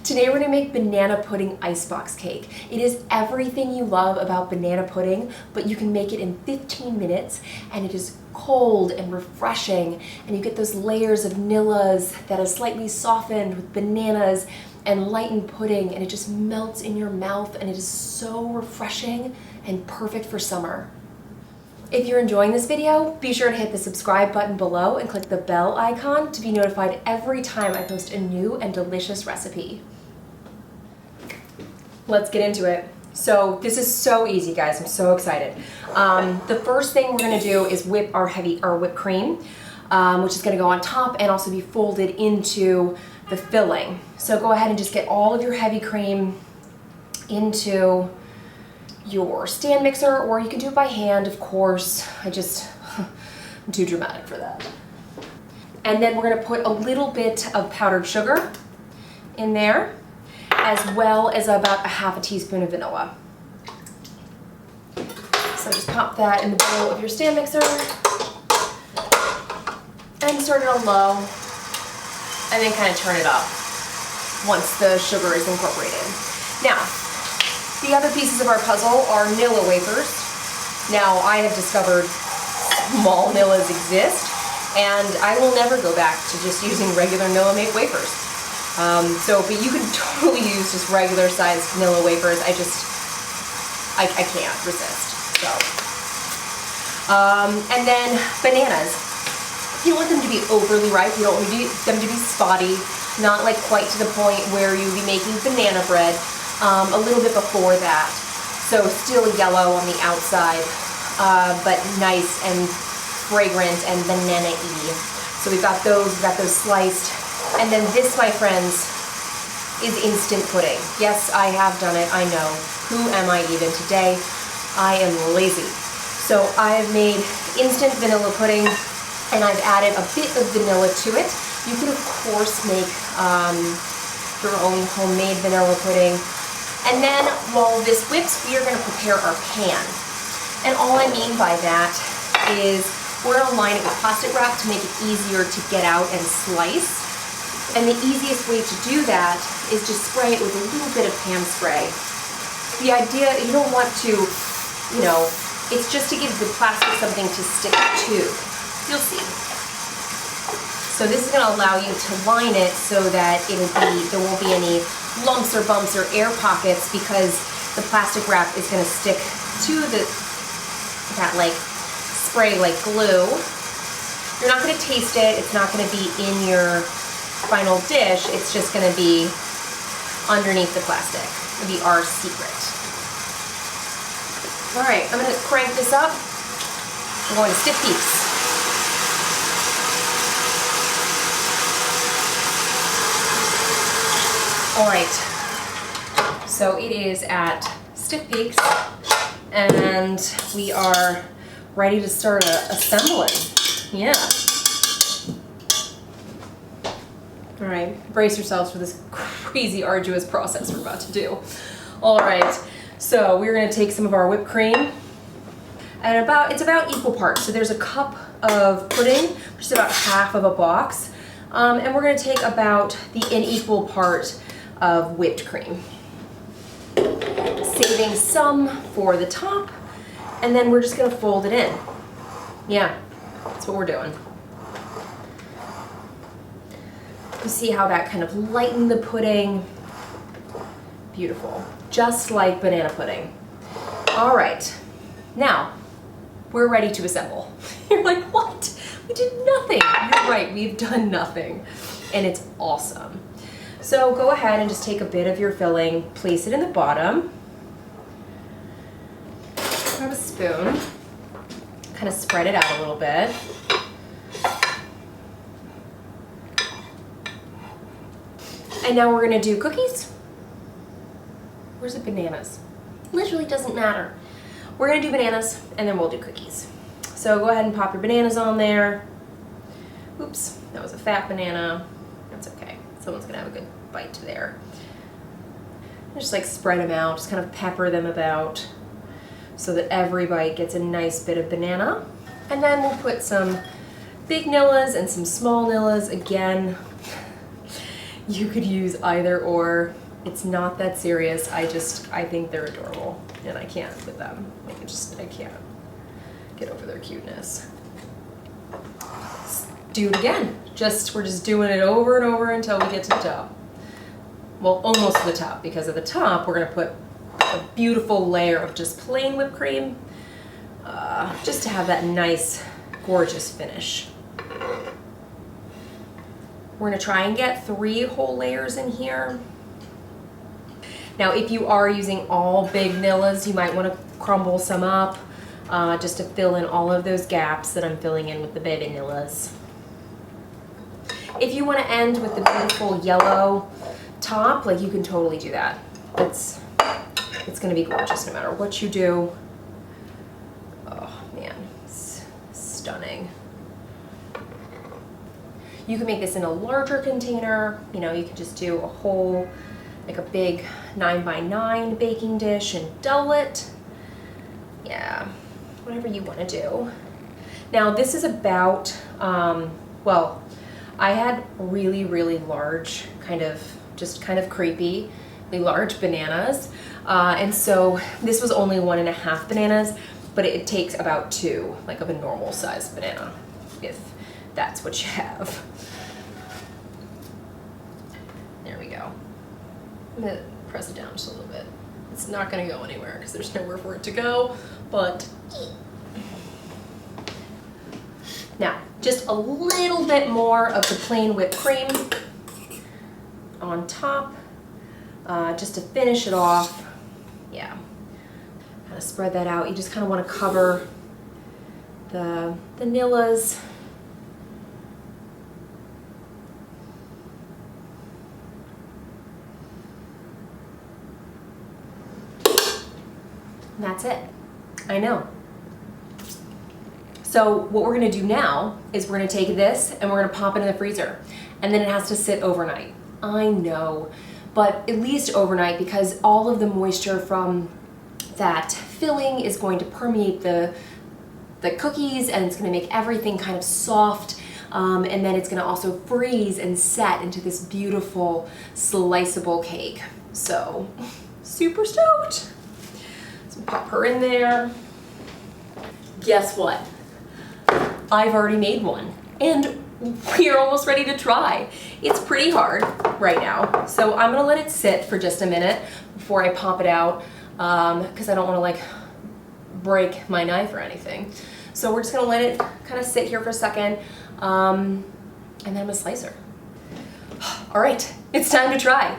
Today we're gonna make banana pudding icebox cake. It is everything you love about banana pudding, but you can make it in 15 minutes and it is cold and refreshing, and you get those layers of Nillas that are slightly softened with bananas and lightened pudding, and it just melts in your mouth, and it is so refreshing and perfect for summer. If you're enjoying this video, be sure to hit the subscribe button below and click the bell icon to be notified every time I post a new and delicious recipe. Let's get into it. So this is so easy, guys. I'm so excited. The first thing we're gonna do is whip our whipped cream, which is gonna go on top and also be folded into the filling. So go ahead and just get all of your heavy cream into your stand mixer, or you can do it by hand, of course. I'm too dramatic for that. And then we're gonna put a little bit of powdered sugar in there, as well as about a half a teaspoon of vanilla. So just pop that in the bowl of your stand mixer and start it on low, and then kind of turn it up once the sugar is incorporated. Now, the other pieces of our puzzle are Nilla wafers. Now, I have discovered small Nillas exist, and I will never go back to just using regular Nilla made wafers. But you could totally use just regular sized Nilla wafers. I can't resist. So, and then bananas. You don't want them to be overly ripe. You don't want them to be spotty, not like quite to the point where you'd be making banana bread. A little bit before that. So still yellow on the outside, but nice and fragrant and banana-y. So we've got those sliced. And then this, my friends, is instant pudding. Yes, I have done it, I know. Who am I even today? I am lazy. So I've made instant vanilla pudding, and I've added a bit of vanilla to it. You can, of course, make your own homemade vanilla pudding. And then while this whips, we are going to prepare our pan. And all I mean by that is we're going to line it with plastic wrap to make it easier to get out and slice. And the easiest way to do that is just spray it with a little bit of pan spray. The idea, you don't want to, it's just to give the plastic something to stick to. You'll see. So this is going to allow you to line it so that there won't be any lumps or bumps or air pockets, because the plastic wrap is going to stick to that like spray like glue. You're not going to taste it. It's not going to be in your final dish. It's just going to be underneath the plastic. It'll be our secret. All right, I'm going to crank this up. I'm going to stiff peaks. All right, so it is at stiff peaks, and we are ready to start assembling. Yeah. All right, brace yourselves for this crazy, arduous process we're about to do. All right, so we're gonna take some of our whipped cream, and it's about equal parts. So there's a cup of pudding, which is about half of a box, and we're gonna take about an equal part of whipped cream, saving some for the top, and then we're just gonna fold it in. Yeah, that's what we're doing. You see how that kind of lightened the pudding? Beautiful, just like banana pudding. All right, now we're ready to assemble. You're like, what? We did nothing. You're right, we've done nothing, and it's awesome. So go ahead and just take a bit of your filling, place it in the bottom, grab a spoon, kind of spread it out a little bit. And now we're gonna do cookies. Where's the bananas? Literally doesn't matter. We're gonna do bananas, and then we'll do cookies. So go ahead and pop your bananas on there. Oops, that was a fat banana. That's okay. Someone's gonna have a good bite there. Just like spread them out, just kind of pepper them about so that every bite gets a nice bit of banana. And then we'll put some big Nillas and some small Nillas. Again, You could use either or. It's not that serious. I think they're adorable, and I can't with them. Like, I can't get over their cuteness. Let's do it again. We're just doing it over and over until we get to the top. Well, almost to the top, because at the top we're gonna put a beautiful layer of just plain whipped cream, just to have that nice, gorgeous finish. We're gonna try and get 3 whole layers in here. Now, if you are using all big vanillas, you might want to crumble some up just to fill in all of those gaps that I'm filling in with the baby vanillas. If you want to end with the beautiful yellow top, like, you can totally do that. It's going to be gorgeous no matter what you do. Oh man, it's stunning. You can make this in a larger container. You know, you can just do a whole, like a big 9x9 baking dish and double it. Yeah, whatever you want to do. Now this is about, well, I had really, really large, kind of creepy, large bananas. And so this was only 1.5 bananas, but it takes about 2, like, of a normal size banana, if that's what you have. There we go. I'm gonna press it down just a little bit. It's not gonna go anywhere because there's nowhere for it to go, but now just a little bit more of the plain whipped cream on top, just to finish it off. Yeah, kind of spread that out. You just kind of want to cover the vanillas. And that's it. I know. So what we're gonna do now is we're gonna take this and we're gonna pop it in the freezer, and then it has to sit overnight. I know, but at least overnight, because all of the moisture from that filling is going to permeate the cookies, and it's gonna make everything kind of soft, and then it's gonna also freeze and set into this beautiful sliceable cake. So, super stoked. So pop her in there. Guess what? I've already made one, and we are almost ready to try. It's pretty hard right now, so I'm gonna let it sit for just a minute before I pop it out, because I don't wanna, like, break my knife or anything. So we're just gonna let it kind of sit here for a second, and then I'm gonna slice her. All right, it's time to try.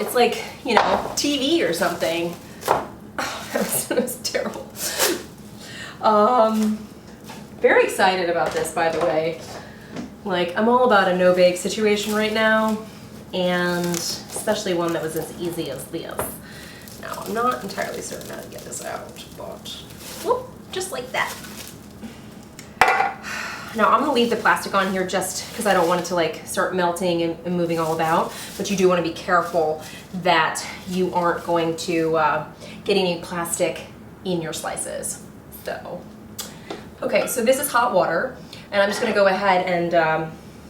It's like, you know, TV or something. Oh, that was terrible. Very excited about this, by the way. Like, I'm all about a no-bake situation right now, and especially one that was as easy as this. Now, I'm not entirely certain how to get this out, but whoop, just like that. Now, I'm gonna leave the plastic on here just because I don't want it to, like, start melting and moving all about, but you do want to be careful that you aren't going to get any plastic in your slices. So, okay, so this is hot water, and I'm just gonna go ahead and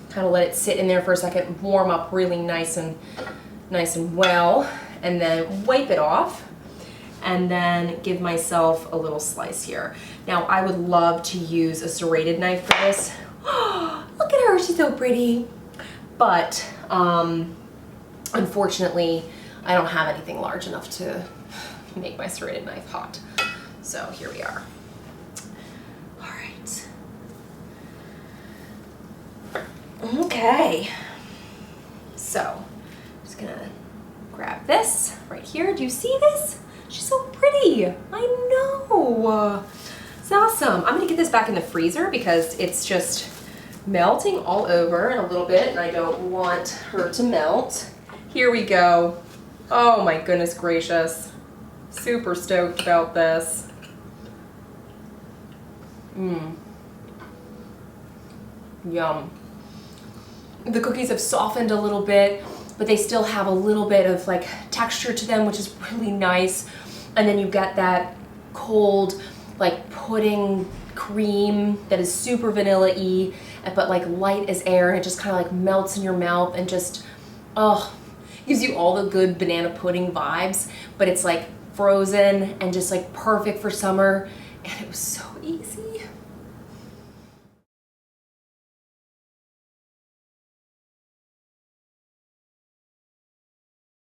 kind of let it sit in there for a second, warm up really nice and well, and then wipe it off, and then give myself a little slice here. Now, I would love to use a serrated knife for this. Look at her, she's so pretty. But unfortunately, I don't have anything large enough to make my serrated knife hot. So here we are. All right. Okay. So, I'm just gonna grab this right here. Do you see this? She's so pretty. I know. It's awesome. I'm gonna get this back in the freezer because it's just melting all over in a little bit, and I don't want her to melt. Here we go. Oh my goodness gracious. Super stoked about this. Yum. The cookies have softened a little bit, but they still have a little bit of, like, texture to them, which is really nice. And then you've got that cold, like, pudding cream that is super vanilla-y, but, like, light as air, and it just kind of, like, melts in your mouth and just Oh, gives you all the good banana pudding vibes, but it's like frozen and just like perfect for summer. And it was so